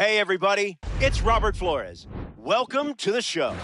Hey, everybody, it's Robert Flores. Welcome to the show.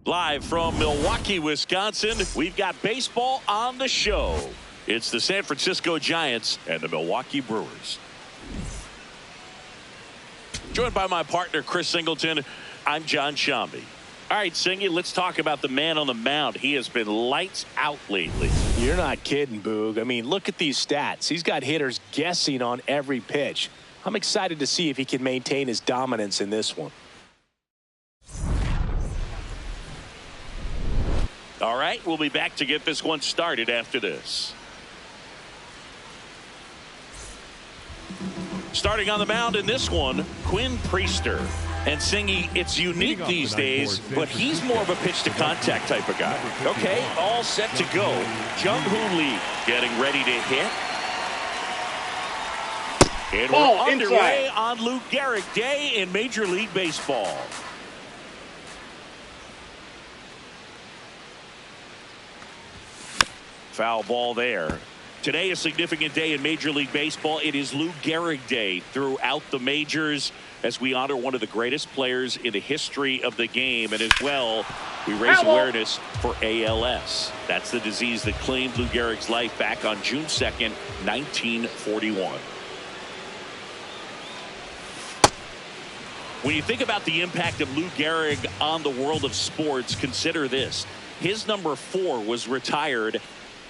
Live from Milwaukee, Wisconsin, we've got baseball on the show. It's the San Francisco Giants and the Milwaukee Brewers. Joined by my partner, Chris Singleton, I'm John Shambi. All right, Singy, let's talk about the man on the mound. He has been lights out lately. You're not kidding, Boog. I mean, look at these stats. He's got hitters guessing on every pitch. I'm excited to see if he can maintain his dominance in this one. All right, we'll be back to get this one started after this. Starting on the mound in this one, Quinn Priester. And Singy, it's unique these days, but he's more of a pitch-to-contact type of guy. Okay, all set to go. Jung-Hoo Lee getting ready to hit. And we're underway on Lou Gehrig Day in Major League Baseball. Foul ball there. Today, a significant day in Major League Baseball. It is Lou Gehrig Day throughout the majors as we honor one of the greatest players in the history of the game. And as well, we raise awareness for ALS. That's the disease that claimed Lou Gehrig's life back on June 2nd, 1941. When you think about the impact of Lou Gehrig on the world of sports, consider this. His number 4 was retired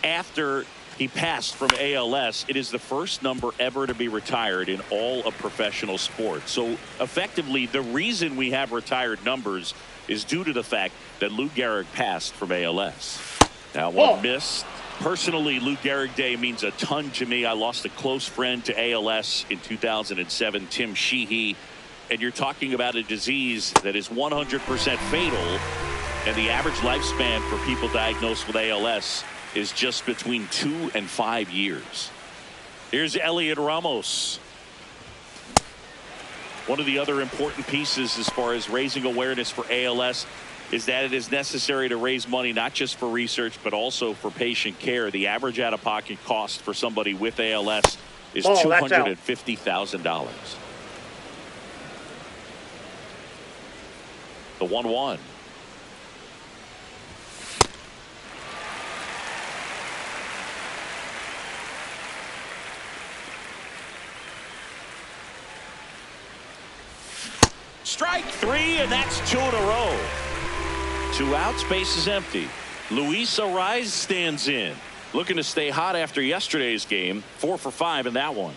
after he passed from ALS. It is the first number ever to be retired in all of professional sports. So effectively, the reason we have retired numbers is due to the fact that Lou Gehrig passed from ALS. Now, one missed. Personally, Lou Gehrig Day means a ton to me. I lost a close friend to ALS in 2007, Tim Sheehy. And you're talking about a disease that is 100% fatal. And the average lifespan for people diagnosed with ALS is just between 2 and 5 years. Here's Elliot Ramos. One of the other important pieces as far as raising awareness for ALS is that it is necessary to raise money not just for research but also for patient care. The average out-of-pocket cost for somebody with ALS is $250,000. The 1-1. Strike 3, and that's 2 in a row. 2 outs, base is empty. Luis Arraez stands in, looking to stay hot after yesterday's game. 4 for 5 in that one.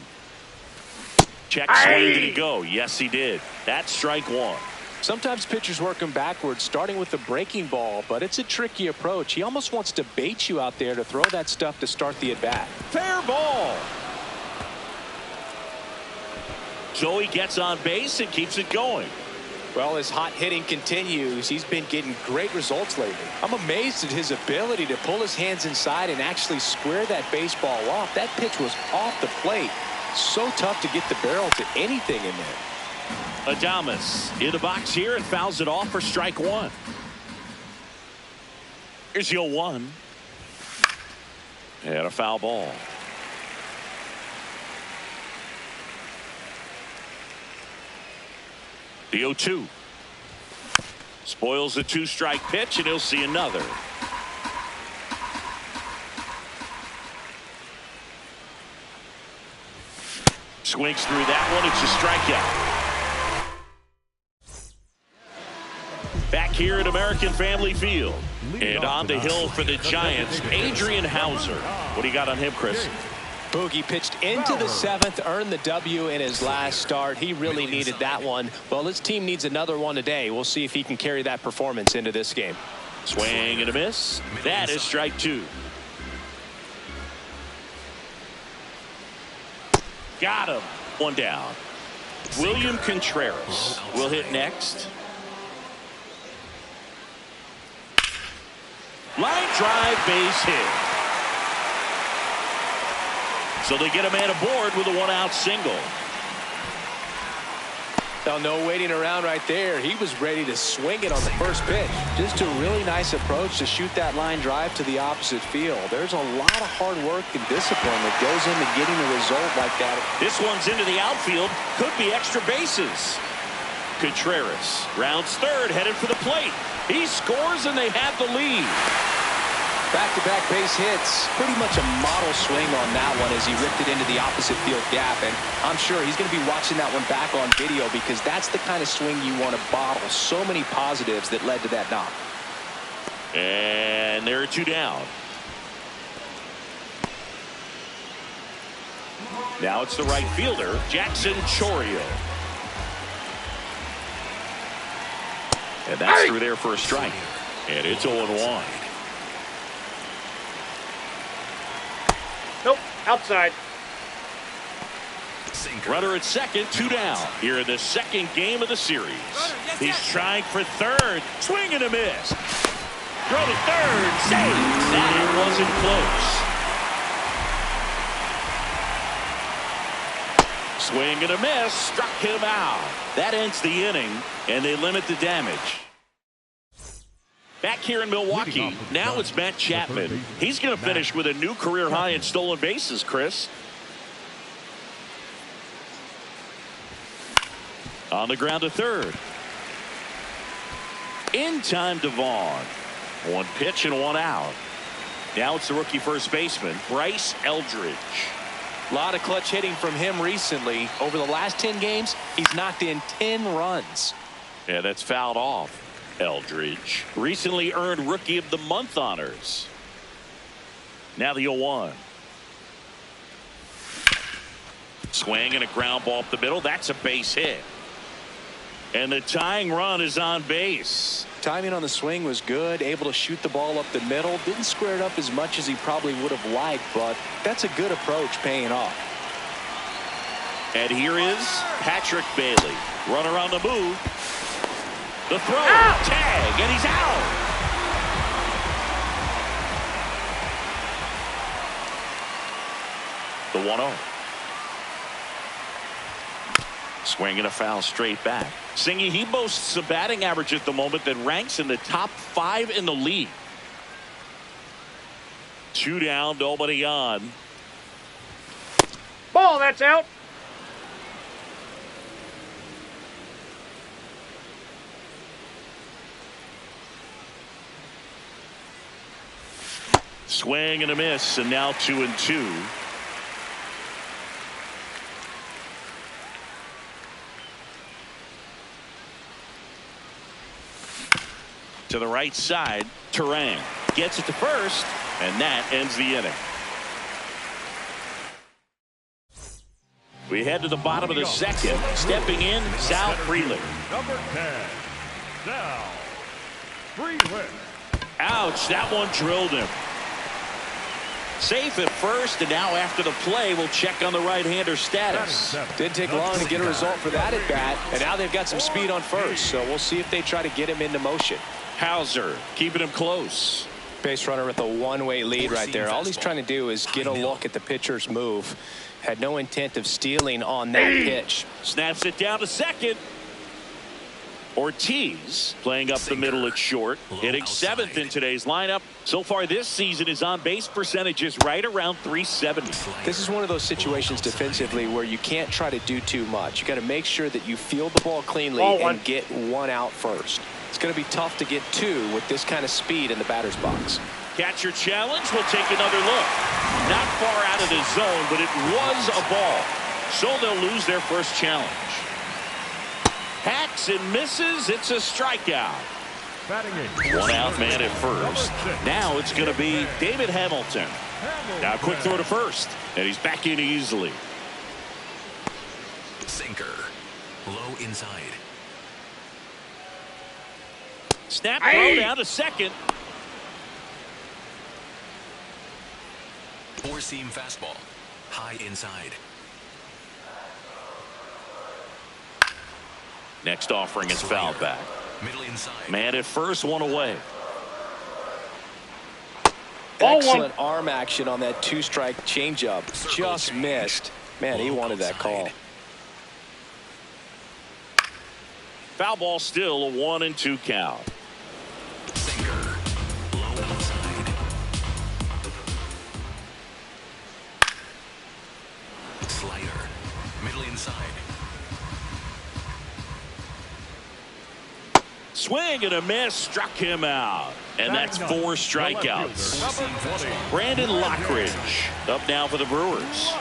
Check swing, did he go? Yes, he did. That's strike 1. Sometimes pitchers work him backwards, starting with the breaking ball, but it's a tricky approach. He almost wants to bait you out there to throw that stuff to start the at-bat. Fair ball. Joey gets on base and keeps it going. Well, his hot hitting continues. He's been getting great results lately. I'm amazed at his ability to pull his hands inside and actually square that baseball off. That pitch was off the plate. So tough to get the barrel to anything in there. Adames in the box here and fouls it off for strike one. Here's the 0-1. And a foul ball. The 0-2. Spoils the 2-strike pitch, and he'll see another. Swings through that one. It's a strikeout. Back here at American Family Field. And on the hill for the Giants, Adrian Hauser. What do you got on him, Chris? Boogie pitched into the 7th, earned the W in his last start. He really needed that one. Well, his team needs another one today. We'll see if he can carry that performance into this game. Swing and a miss. That is strike two. Got him. One down. William Contreras will hit next. Line drive, base hit. So they get a man aboard with a 1-out single. Now, no waiting around right there. He was ready to swing it on the first pitch. Just a really nice approach to shoot that line drive to the opposite field. There's a lot of hard work and discipline that goes into getting a result like that. This one's into the outfield. Could be extra bases. Contreras rounds third, headed for the plate. He scores, and they have the lead. Back-to-back base hits. Pretty much a model swing on that one as he ripped it into the opposite field gap. And I'm sure he's going to be watching that one back on video because that's the kind of swing you want to bottle. So many positives that led to that knock. And there are two down. Now it's the right fielder, Jackson Chourio. And that's through there for a strike. And it's 0-1. Nope, outside. Runner at second, two down. Here in the second game of the series. He's trying for third. Swing and a miss. Throw to third. Save. That wasn't close. Swing and a miss. Struck him out. That ends the inning, and they limit the damage. Back here in Milwaukee, now it's Matt Chapman. He's going to finish with a new career high in stolen bases, Chris. On the ground to third. In time to Vaughn. One pitch and one out. Now it's the rookie first baseman, Bryce Eldridge. A lot of clutch hitting from him recently. Over the last 10 games, he's knocked in 10 runs. Yeah, that's fouled off. Eldridge recently earned Rookie of the Month honors. Now the 0-1. Swing and a ground ball up the middle. That's a base hit. And the tying run is on base. Timing on the swing was good. Able to shoot the ball up the middle. Didn't square it up as much as he probably would have liked, but that's a good approach paying off. And here is Patrick Bailey. Runner on the move. The throw, tag, and he's out. The 1-0. Swing and a foul straight back. Singy, he boasts a batting average at the moment that ranks in the top 5 in the league. Two down, nobody on. Ball, that's out. Swing and a miss, and now 2-2. To the right side, Terang gets it to first, and that ends the inning. We head to the bottom of the second. Stepping in, Sal Frelick. Number 10, Sal Frelick. Ouch, that one drilled him. Safe at first, and now after the play, we'll check on the right-hander status. Didn't take long to get a result for that at bat, and now they've got some speed on first, so we'll see if they try to get him into motion. Hauser keeping him close. Base runner with a one-way lead right there. All he's trying to do is get a look at the pitcher's move. Had no intent of stealing on that pitch. Snaps it down to second. Ortiz playing up the middle at short, hitting 7th in today's lineup. So far this season, his on-base percentage is right around 370. This is one of those situations defensively where you can't try to do too much. You got to make sure that you field the ball cleanly and get one out first. It's going to be tough to get two with this kind of speed in the batter's box. Catcher challenge. We'll take another look. Not far out of the zone, but it was a ball. So they'll lose their first challenge. Hacks and misses. It's a strikeout. One out man at first. Now it's going to be David Hamilton. Now a quick throw to first. And he's back in easily. Sinker. Low inside. Snap throw down to second. Four-seam fastball. High inside. Next offering is fouled back. Middle inside. Man at first, one away. Excellent arm action on that two-strike changeup. Just missed. Man, he wanted that call. Foul ball still a 1-2 count. Sinker. Low outside. Slider. Middle inside. Swing and a miss, struck him out. And that's 4 strikeouts. Brandon Lockridge up now for the Brewers.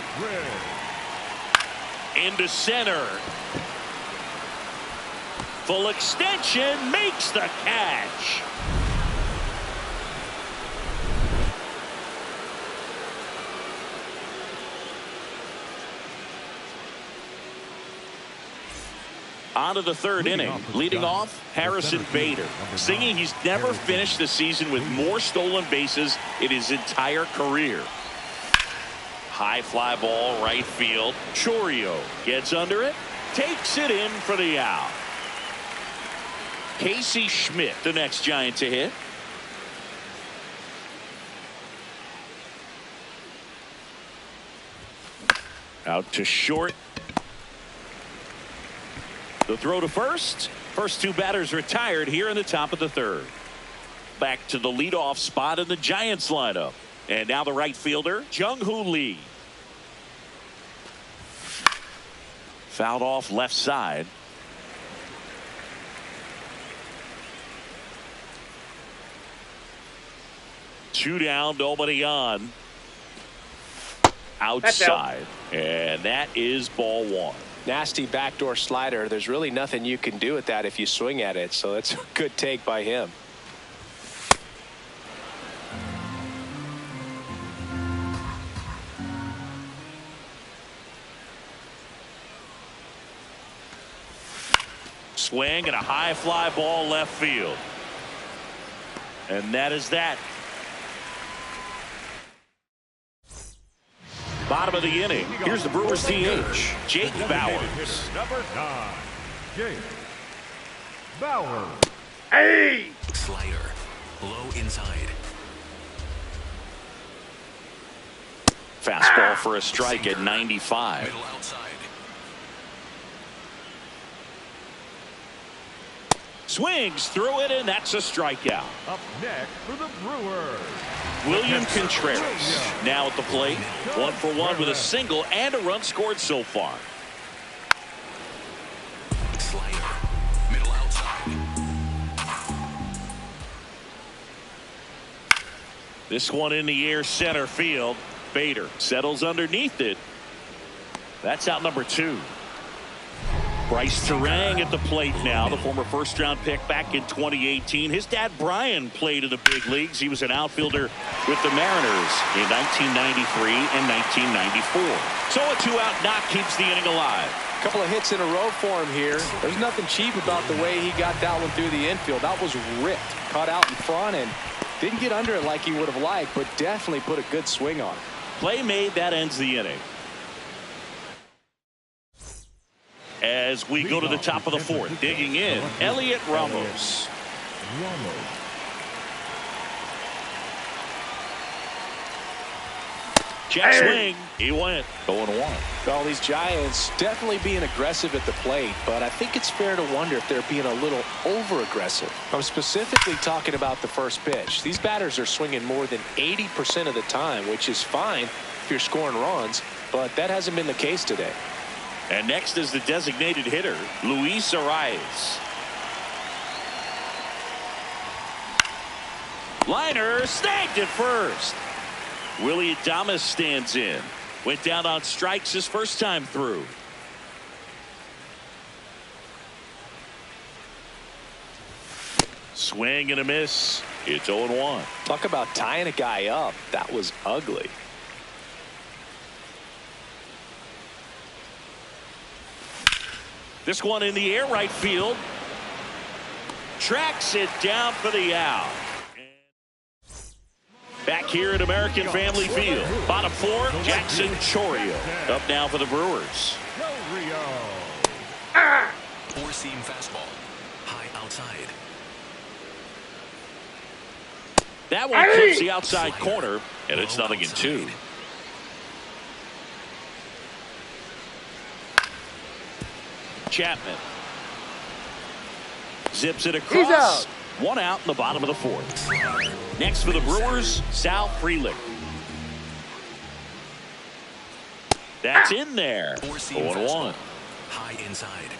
Into center. Full extension, makes the catch. On to the third inning. Leading off, Harrison Bader. Singing he's never finished the season with more stolen bases in his entire career. High fly ball, right field. Chorio gets under it, takes it in for the out. Casey Schmidt, the next Giant to hit. Out to short. The throw to first. First 2 batters retired here in the top of the third. Back to the leadoff spot in the Giants lineup. And now the right fielder, Jung-Hoo Lee. Fouled off left side. Two down, nobody on. Outside. And that is ball 1. Nasty backdoor slider. There's really nothing you can do with that if you swing at it. So that's a good take by him. Swing and a high fly ball left field. And that is that. Bottom of the inning. Here's the Brewers DH, Jake Bauers. Number 9, Jake Bauers. Slider. Low inside. Fastball for a strike at 95. Middle outside. Swings through it, and that's a strikeout. Up next for the Brewers, William Contreras now at the plate. 1 for 1 with a single and a run scored so far. Slider. Middle outside. This one in the air center field. Bader settles underneath it. That's out number 2. Bryce Terang at the plate now, the former first-round pick back in 2018. His dad, Brian, played in the big leagues. He was an outfielder with the Mariners in 1993 and 1994. So a 2-out knock keeps the inning alive. A couple of hits in a row for him here. There's nothing cheap about the way he got that one through the infield. That was ripped, caught out in front, and didn't get under it like he would have liked, but definitely put a good swing on it. Play made, that ends the inning. As we go to the top of the 4th, digging in, Elliot Ramos. Check swing. He went 0-1. Well, these Giants definitely being aggressive at the plate, but I think it's fair to wonder if they're being a little over-aggressive. I'm specifically talking about the first pitch. These batters are swinging more than 80% of the time, which is fine if you're scoring runs, but that hasn't been the case today. And next is the designated hitter, Luis Arias. Liner snagged at first. Willie Adames stands in. Went down on strikes his first time through. Swing and a miss. It's 0-1. Talk about tying a guy up. That was ugly. This one in the air, right field. Tracks it down for the out. Back here at American Family Field. Bottom four, Jackson Chourio. Up now for the Brewers. Four-seam fastball. High outside. That one clips the outside corner, and it's 0-2. Chapman zips it across. He's out. One out in the bottom of the fourth. Next for the Brewers, Sal Frelick. That's in there. 0-1. High inside.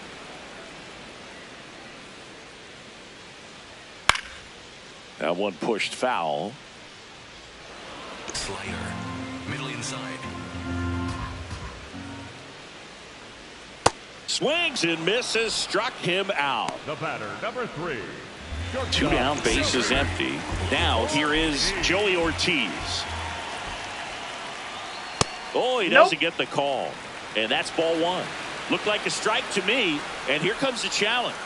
That one pushed foul. Slider. Middle inside. Swings and misses, struck him out. The batter, number 3. Two down, bases empty. Now here is Joey Ortiz. Oh, he doesn't get the call. And that's ball one. Looked like a strike to me. And here comes the challenge.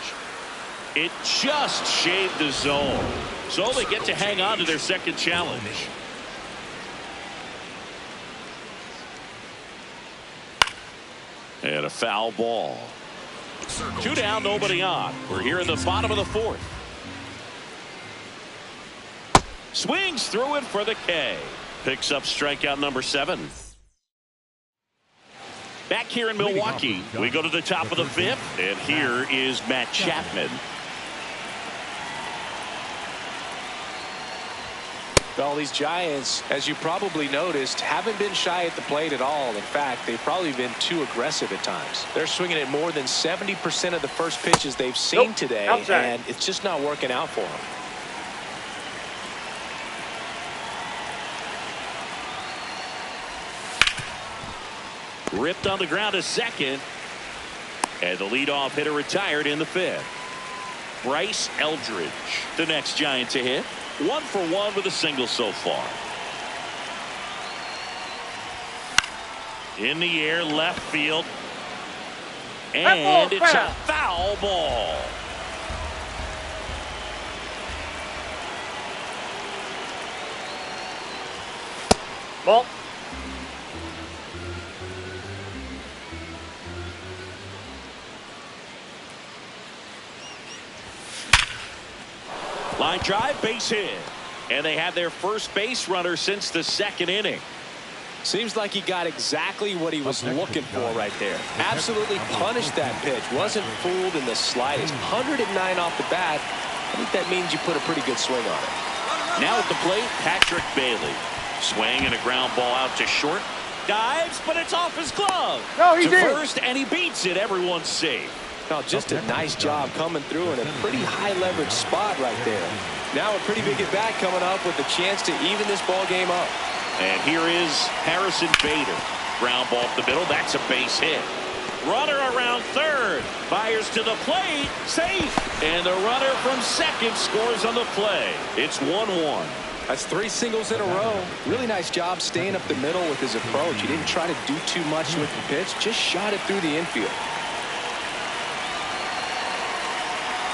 It just shaved the zone. So they get to hang on to their second challenge. And a foul ball. Two down, nobody on. We're here in the bottom of the fourth. Swings through it for the K. Picks up strikeout number 7. Back here in Milwaukee, we go to the top of the fifth, and here is Matt Chapman. Well, these Giants, as you probably noticed, haven't been shy at the plate at all. In fact, they've probably been too aggressive at times. They're swinging at more than 70% of the first pitches they've seen today, and it's just not working out for them. Ripped on the ground to second. And the leadoff hitter retired in the fifth. Bryce Eldridge, the next Giant to hit. 1 for 1 with a single so far. In the air, left field. And it's a foul ball. Ball. Line drive, base hit. And they have their first base runner since the second inning. Seems like he got exactly what he was looking for right there. Absolutely punished that pitch. Wasn't fooled in the slightest. 109 off the bat. I think that means you put a pretty good swing on it. Now at the plate, Patrick Bailey. Swing and a ground ball out to short. Dives, but it's off his glove. No, he to didn't. first, and he beats it. Everyone's safe. Now, just a nice job coming through in a pretty high leverage spot right there. Now a pretty big at bat coming up with a chance to even this ball game up. And here is Harrison Bader. Ground ball up the middle. That's a base hit. Runner around third. Fires to the plate. Safe. And the runner from second scores on the play. It's 1-1. That's 3 singles in a row. Really nice job staying up the middle with his approach. He didn't try to do too much with the pitch. Just shot it through the infield.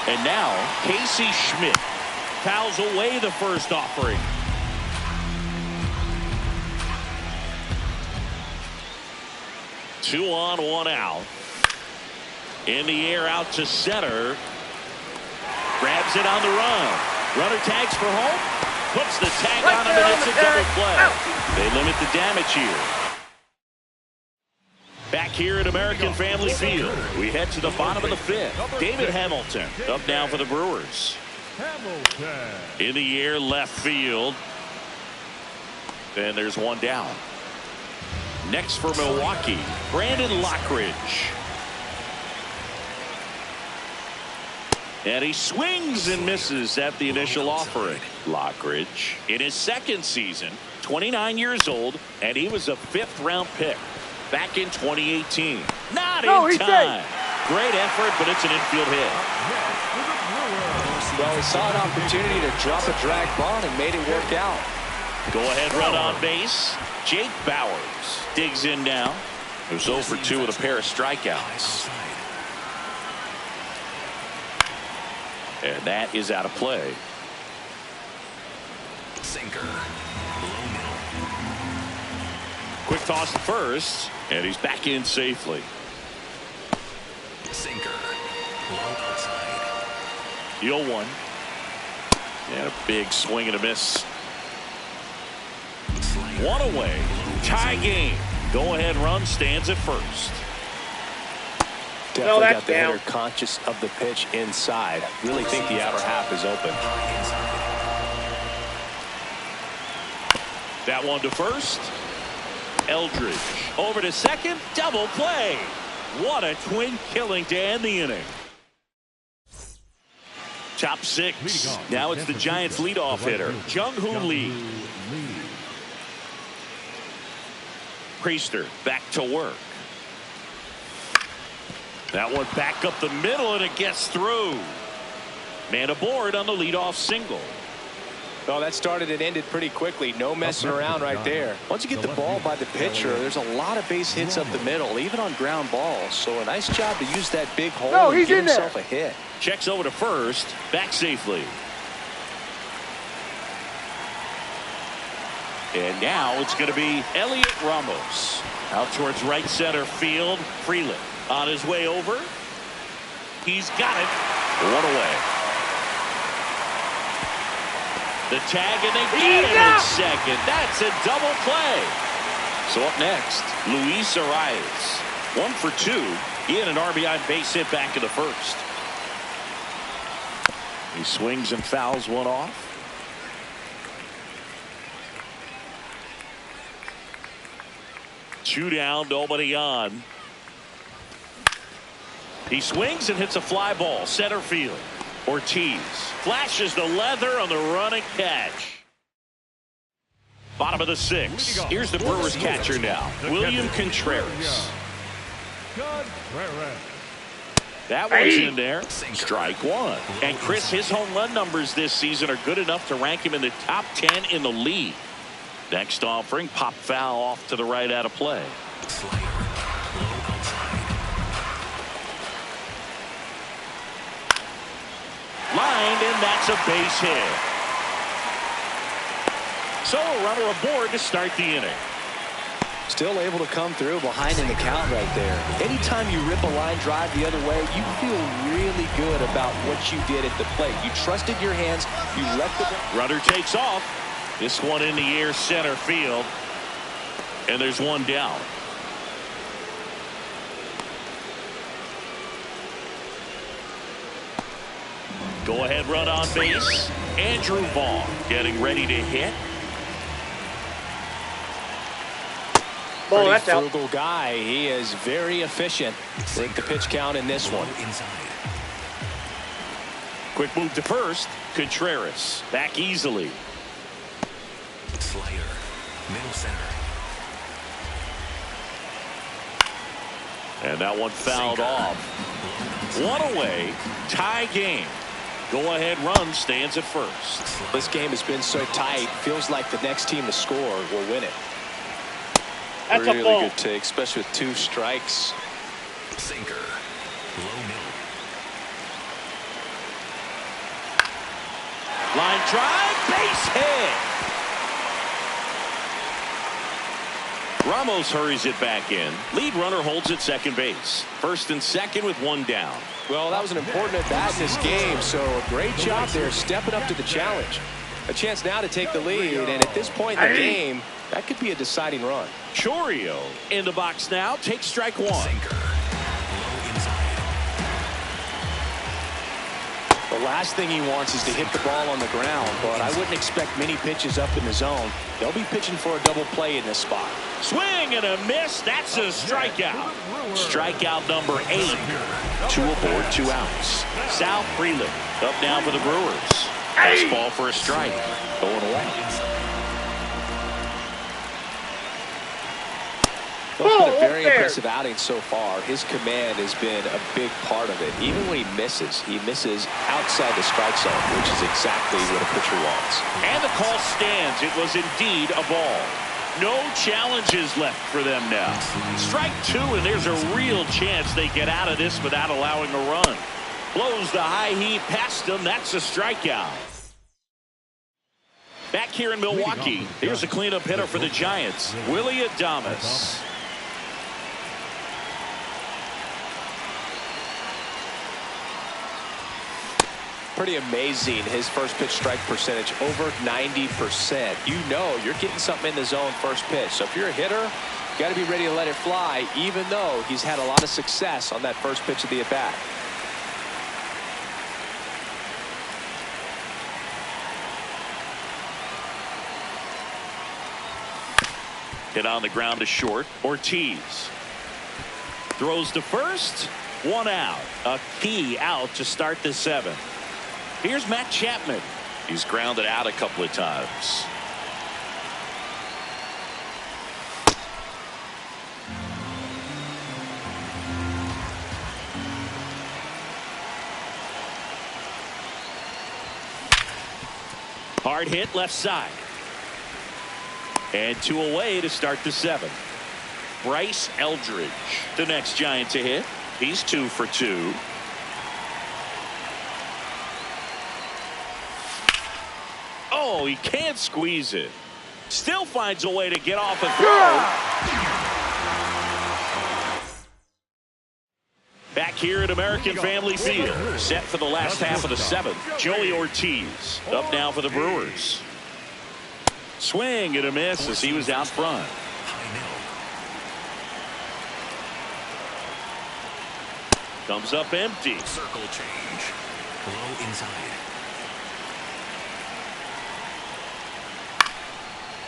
And now Casey Schmidt fouls away the first offering. Two on, one out. In the air out to center. Grabs it on the run. Runner tags for home. Puts the tag on him, and it's a double play. They limit the damage here. Back here at American Family Field, we head to the bottom of the fifth. David Hamilton up now for the Brewers. Hamilton. In the air, left field. And there's one down. Next for Milwaukee, Brandon Lockridge. And he swings and misses at the initial offering. Lockridge in his second season, 29 years old, and he was a 5th-round pick back in 2018. Not in time. Great effort, but it's an infield hit. Well, he saw an opportunity to drop a drag ball and made it work out. Go-ahead run on base. Jake Bowers digs in now. He was 0 for 2 with a pair of strikeouts. And that is out of play. Sinker. Low middle. Quick toss to first, and he's back in safely. Sinker. Low outside. The 0-1. And a big swing and a miss. Slider. One away. Tie game. Go-ahead run stands at first. Definitely that's got the down. hitter conscious of the pitch inside. Really think the outer half is open. High inside. That one to first. Eldridge over to second. Double play. What a twin killing to end the inning. Top 6. Now it's the Giants leadoff hitter, Jung-Hoo Lee. Priester back to work. That one back up the middle, and it gets through. Man aboard on the leadoff single. Well, that started and ended pretty quickly. No messing around right there. Once you get the ball by the pitcher, there's a lot of base hits up the middle, even on ground balls. So a nice job to use that big hole and give himself a hit. Checks over to first, back safely. And now it's going to be Elliot Ramos. Out towards right center field. Freeland on his way over. He's got it. One away. The tag, and they get him at second. That's a double play. So up next, Luis Arias. 1 for 2. He had an RBI base hit back in the first. He swings and fouls one off. Two down, nobody on. He swings and hits a fly ball, center field. Ortiz flashes the leather on the running catch. Bottom of the 6th. Here's the Brewers catcher now, William Contreras. That one's in there. Strike 1. And Chris, his home run numbers this season are good enough to rank him in the top 10 in the league. Next offering, pop foul off to the right, out of play. Slider. Low outside. Lined, and that's a base hit. So a runner aboard to start the inning. Still able to come through behind in the count right there. Anytime you rip a line drive the other way, you feel really good about what you did at the plate. You trusted your hands. You let the Runner takes off. This one in the air, center field. And there's one down. Go ahead run on base. Andrew Vaughn getting ready to hit. pretty frugal guy. He is very efficient with the pitch count in this one. Inside. Quick move to first. Contreras back easily. Slider. Middle center. And that one fouled off. One away. Tie game. Go ahead run stands at first. This game has been so tight. Feels like the next team to score will win it. That's really a ball. good take, especially with 2 strikes. Sinker. Low middle. Line drive, base hit. Ramos hurries it back in. Lead runner holds at second base. First and second with one down. Well, that was an important at bat in this game, so a great job there stepping up to the challenge. A chance now to take the lead, and at this point in the game, that could be a deciding run. Chourio in the box now. Take strike one. Sinker. Low inside. The last thing he wants is to hit the ball on the ground, but I wouldn't expect many pitches up in the zone. They'll be pitching for a double play in this spot. Swing and a miss. That's a strikeout. Strikeout number 8. 2 aboard, 2 outs. Sal Frelick up now for the Brewers. Fastball for a strike. Going away. Well, it's been a very impressive outing so far. His command has been a big part of it. Even when he misses outside the strike zone, which is exactly what a pitcher wants. And the call stands. It was indeed a ball. No challenges left for them now. Strike 2, and there's a real chance they get out of this without allowing a run. Blows the high heat past him. That's a strikeout. Back here in Milwaukee, here's a cleanup hitter for the Giants, Willie Adames. Pretty amazing, his first pitch strike percentage over 90%. You know you're getting something in the zone first pitch. So if you're a hitter, you got to be ready to let it fly, even though he's had a lot of success on that first pitch of the at-bat. Hit on the ground to short. Ortiz throws to first. 1 out. A key out to start the 7th. Here's Matt Chapman. He's grounded out a couple of times. Hard hit left side. And 2 away to start the 7th. Bryce Eldridge, the next Giant to hit. He's 2 for 2. Oh, he can't squeeze it. Still finds a way to get off a throw. Back here at American Family Field, set for the last half of the 7th. Joey Ortiz up now for the Brewers. Swing and a miss as he was out front. Comes up empty. Circle change. Low inside.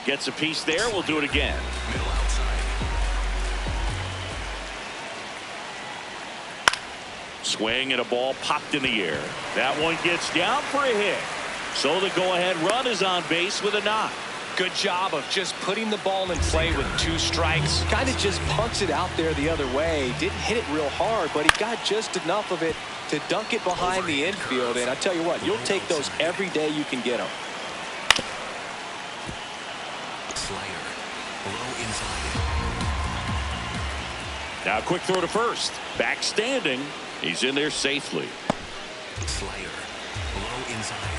Gets a piece there. We'll do it again. Middle outside. Swing and a ball popped in the air. That one gets down for a hit. So the go-ahead run is on base with a knock. Good job of just putting the ball in play with 2 strikes. Kind of just punts it out there the other way. Didn't hit it real hard, but he got just enough of it to dunk it behind the infield. And I tell you what, you'll take those every day you can get them. Slider. Low inside. Now quick throw to first. Back standing. He's in there safely. Slider. Low inside.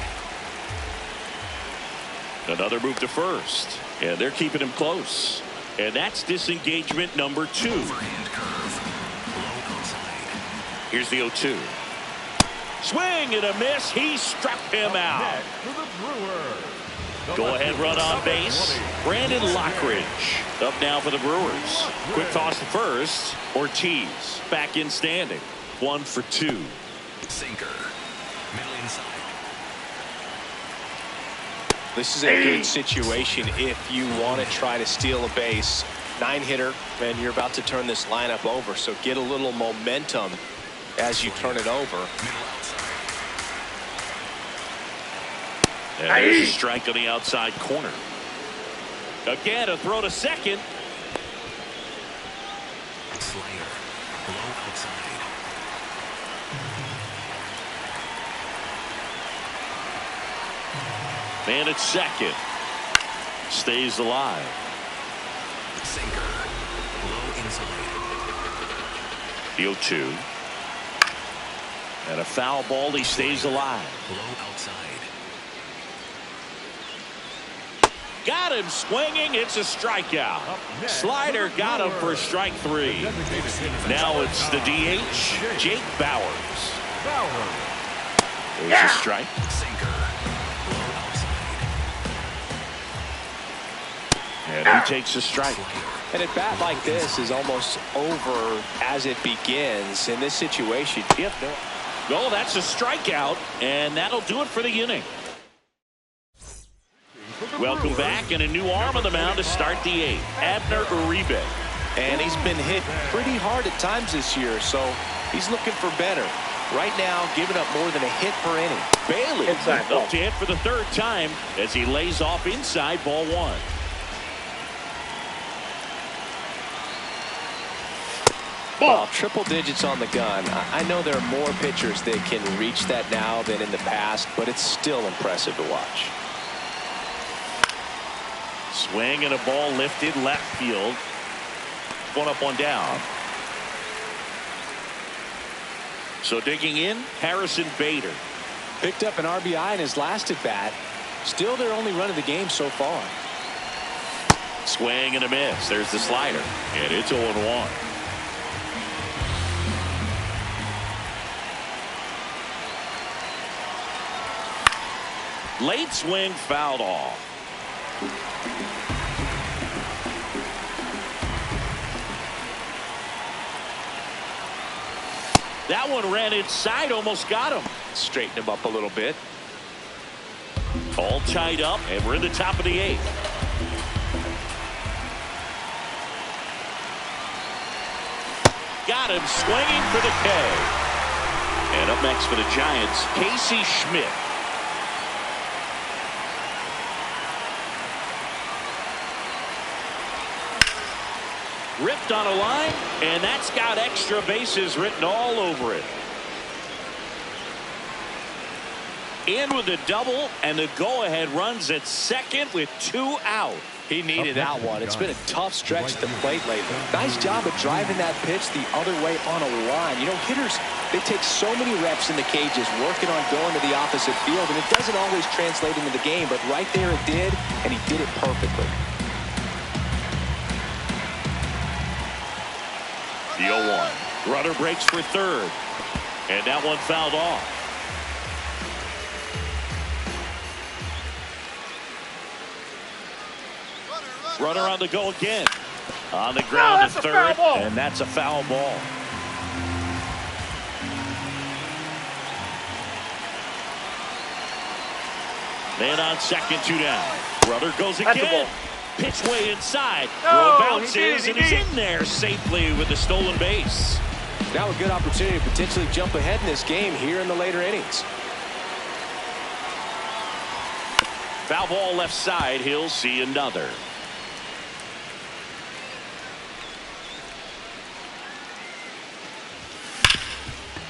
Another move to first. And they're keeping him close. And that's disengagement number 2. Overhand curve. Low outside. Here's the 0-2. Swing and a miss. He struck him out. For the Brewers. Go ahead run on base. Brandon Lockridge up now for the Brewers. Quick toss to first. Ortiz back in standing. 1 for 2. Sinker. Middle inside. This is a good situation if you want to try to steal a base. 9-hitter, and you're about to turn this lineup over, so get a little momentum as you turn it over. Middle outside. And there's a strike on the outside corner. Again, a throw to second. Slider. Low outside. Man at second. Stays alive. Sinker. Low inside. The 0-2. And a foul ball. He stays alive. Low outside. Got him swinging. It's a strikeout. Slider got him for strike 3. Now it's the DH, Jake Bauers. There's a strike. Sinker. Low outside. And he takes a strike. And a bat like this is almost over as it begins. In this situation, you have no... Oh, that's a strikeout, and that'll do it for the inning. Welcome back, and a new arm on the mound to start the 8th. Abner Uribe. And he's been hit pretty hard at times this year, so he's looking for better. Right now, giving up more than a hit per inning. Bailey up to hit for the 3rd time as he lays off inside, ball 1. Well, triple digits on the gun. I know there are more pitchers that can reach that now than in the past, but it's still impressive to watch. Swing and a ball lifted left field. One up, one down. So digging in, Harrison Bader. Picked up an RBI in his last at bat. Still their only run of the game so far. Swing and a miss. There's the slider, and it's 0-1. Late swing fouled off. That one ran inside, almost got him. Straighten him up a little bit. All tied up, and we're in the top of the 8th. Got him swinging for the K. And up next for the Giants, Casey Schmidt. Ripped on a line, and that's got extra bases written all over it. In with a double, and the go-ahead runs at second with 2 out. He needed that one. It's been a tough stretch at the plate lately. Nice job of driving that pitch the other way on a line. You know, hitters, they take so many reps in the cages working on going to the opposite field, and it doesn't always translate into the game, but right there it did, and he did it perfectly. The 0-1. Runner breaks for 3rd. And that one fouled off. Runner on the go again. On the ground to 3rd. And that's a foul ball. Man on 2nd, 2 down. Runner goes again. Pitch way inside. Throw bounces, and he's in there safely with the stolen base. Now a good opportunity to potentially jump ahead in this game here in the later innings. Foul ball left side. He'll see another.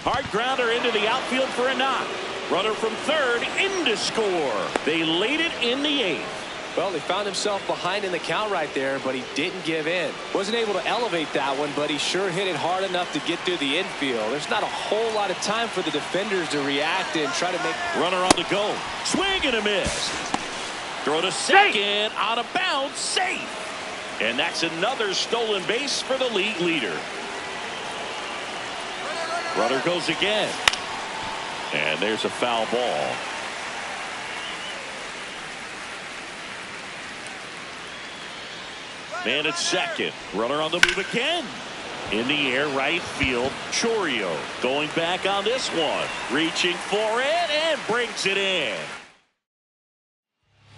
Hard grounder into the outfield for a knock. Runner from 3rd in to score. They laid it in the 8th. Well, he found himself behind in the count right there, but he didn't give in. Wasn't able to elevate that one, but he sure hit it hard enough to get through the infield. There's not a whole lot of time for the defenders to react and try to make... Runner on the go. Swing and a miss. Throw to second. On a bounce. Safe. And that's another stolen base for the league leader. Runner goes again. And there's a foul ball. Man at 2nd. Runner on the move again. In the air, right field. Chorio going back on this one. Reaching for it and brings it in.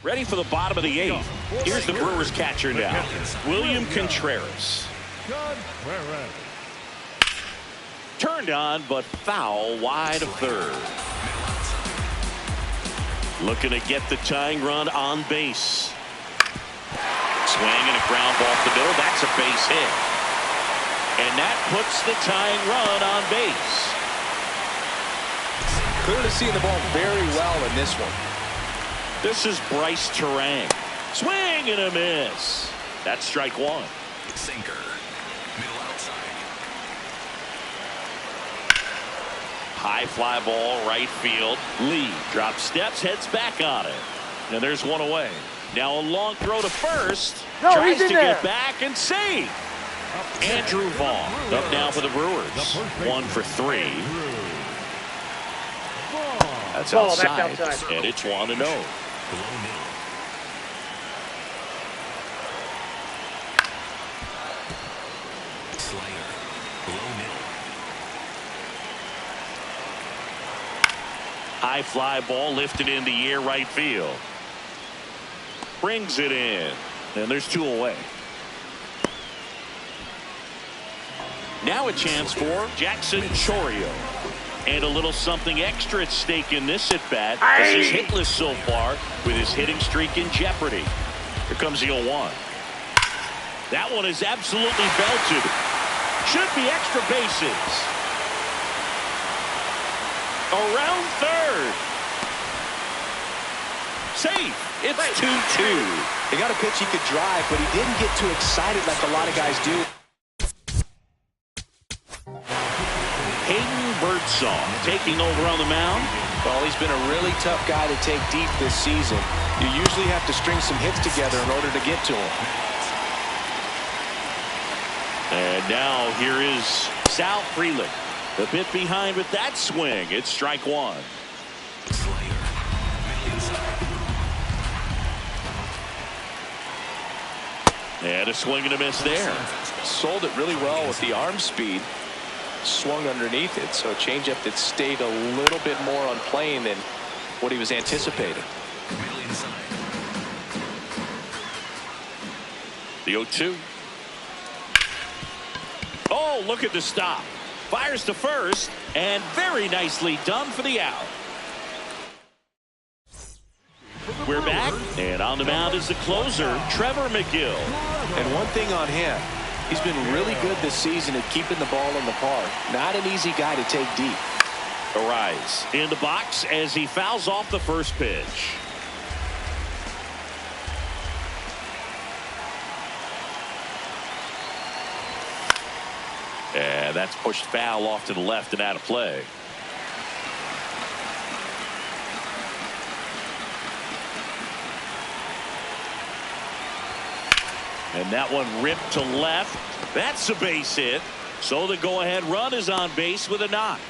Ready for the bottom of the 8th. Here's the Brewers catcher now. William Contreras. Turned on, but foul wide of 3rd. Looking to get the tying run on base. Swing and a ground ball off the middle. That's a base hit. And that puts the tying run on base. Clearly seeing the ball very well in this one. This is Bryce Terang. Swing and a miss. That's strike 1. Sinker. Middle outside. High fly ball, right field. Lee drops steps, heads back on it. And there's one away. Now a long throw to first. Tries to get back and save. Andrew Vaughn up now for the Brewers. 1 for 3. That's outside. And it's 1-0. High fly ball lifted in the air right field. Brings it in. And there's 2 away. Now a chance for Jackson Chourio. And a little something extra at stake in this at-bat as he's hitless so far with his hitting streak in jeopardy. Here comes the 0-1. That one is absolutely belted. Should be extra bases. Around third. Safe. It's 2-2. They got a pitch he could drive, but he didn't get too excited like a lot of guys do. Hayden Birdsong taking over on the mound. Well, he's been a really tough guy to take deep this season. You usually have to string some hits together in order to get to him. And now here is Sal Frelick. A bit behind with that swing. It's strike 1. And a swing and a miss there. Sold it really well with the arm speed. Swung underneath it, so a changeup that stayed a little bit more on plane than what he was anticipating. The 0-2. Oh, look at the stop. Fires to first, and very nicely done for the out. We're back, and on the mound is the closer, Trevor McGill. And one thing on him, he's been really good this season at keeping the ball in the park. Not an easy guy to take deep. Arise in the box as he fouls off the first pitch. And that's pushed foul off to the left and out of play. And that one ripped to left. That's a base hit. So the go-ahead run is on base with a knock.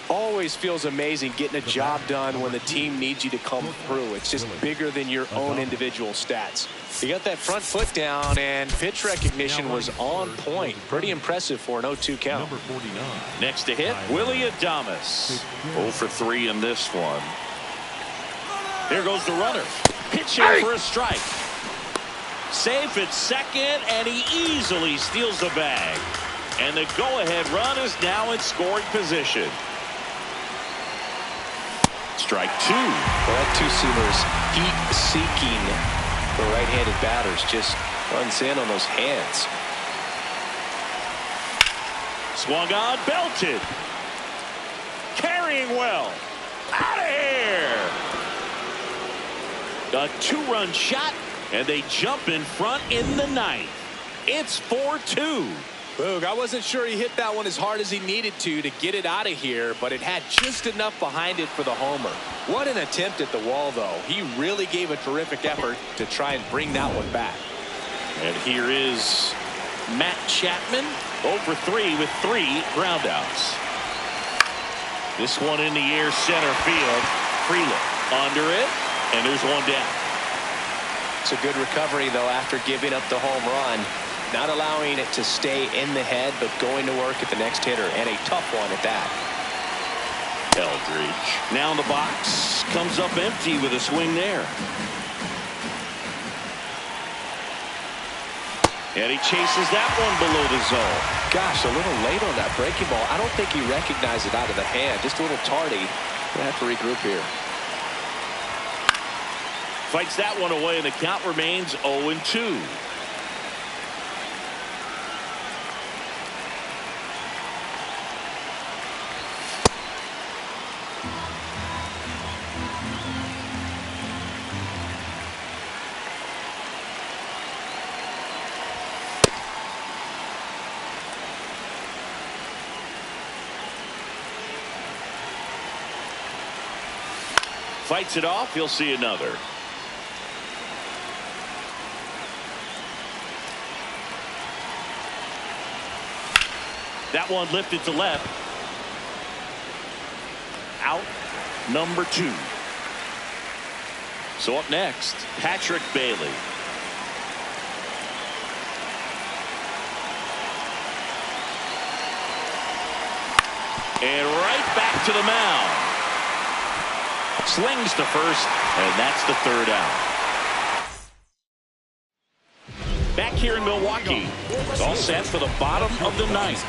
Always feels amazing getting a job done when the team needs you to come through. It's just bigger than your own individual stats. You got that front foot down, and pitch recognition was on point. Pretty impressive for an 0-2 count. Next to hit, Willie Adames. 0 for 3 in this one. Here goes the runner. Pitch here for a strike. Safe at second, and he easily steals the bag. And the go-ahead run is now in scoring position. Strike 2. Well, that two-seamer's heat-seeking for right-handed batters. Just runs in on those hands. Swung on, belted. Carrying well. Out of here. A 2-run shot, and they jump in front in the ninth. It's 4-2. Boog, I wasn't sure he hit that one as hard as he needed to get it out of here, but it had just enough behind it for the homer. What an attempt at the wall, though. He really gave a terrific effort to try and bring that one back. And here is Matt Chapman, 0 for 3 with 3 groundouts. This one in the air, center field. Frelick under it, and there's one down. It's a good recovery, though, after giving up the home run. Not allowing it to stay in the head, but going to work at the next hitter, and a tough one at that. Eldridge now in the box, comes up empty with a swing there. And he chases that one below the zone. Gosh, a little late on that breaking ball. I don't think he recognized it out of the hand. Just a little tardy. Gonna have to regroup here. Fights that one away, and the count remains 0-2. Fights it off. He'll see another. That one lifted to left. Out number 2. So up next, Patrick Bailey. And right back to the mound. Slings to first, and that's the third out. Back here in Milwaukee, it's all set for the bottom of the ninth.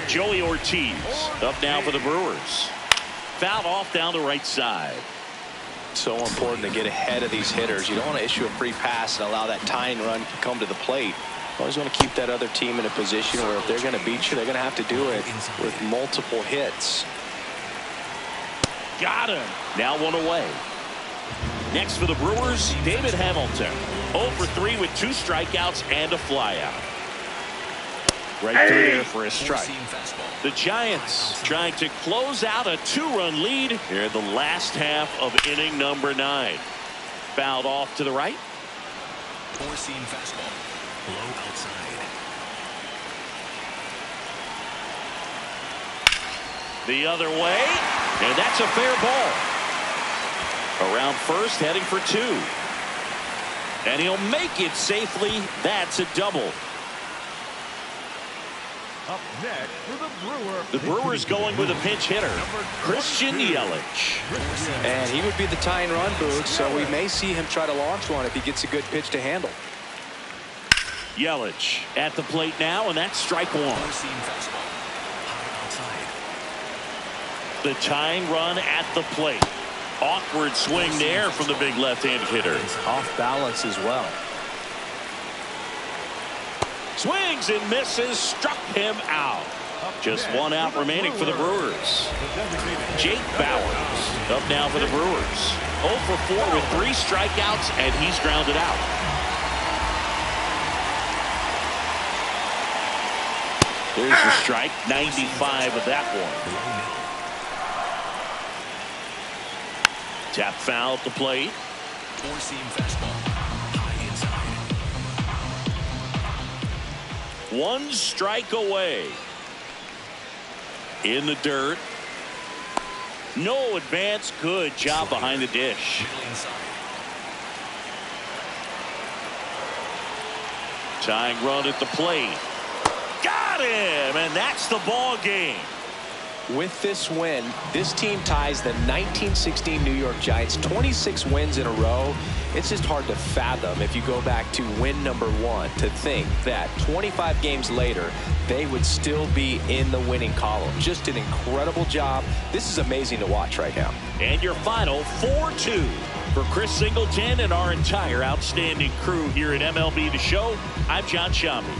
Joey Ortiz up now for the Brewers. Fouled off down the right side. So important to get ahead of these hitters. You don't want to issue a free pass and allow that tying run to come to the plate. You always want to keep that other team in a position where if they're going to beat you, they're going to have to do it with multiple hits. Got him. Now one away. Next for the Brewers, David Hamilton. 0 for 3 with 2 strikeouts and a flyout. Right through there for a strike. The Giants trying to close out a 2-run lead here in the last half of inning number 9. Fouled off to the right. 4-seam fastball. Low outside. The other way, and that's a fair ball. Around first, heading for 2. And he'll make it safely. That's a double. Up next for the Brewers. The Brewers going with a pinch hitter, Christian Yelich. And he would be the tying run, Boog, so we may see him try to launch one if he gets a good pitch to handle. Yelich at the plate now, and that's strike 1. 4-seam fastball. High outside. The tying run at the plate. Awkward swing there from the big left-handed hitter. Off balance as well. Swings and misses, struck him out. Just 1 out remaining for the Brewers. Jake Bowers up now for the Brewers. 0 for 4 with 3 strikeouts, and he's grounded out. There's the strike, 95 of that one. Tap foul at the plate. 4-seam fastball. High inside. 1 strike away. In the dirt. No advance. Good job behind the dish. Middle inside. Tying run at the plate. Got him, and that's the ball game. With this win, this team ties the 1916 New York Giants 26 wins in a row. It's just hard to fathom if you go back to win number 1 to think that 25 games later they would still be in the winning column. Just an incredible job. This is amazing to watch right now. And your final 4-2 for Chris Singleton and our entire outstanding crew here at MLB The Show. I'm John Shambi.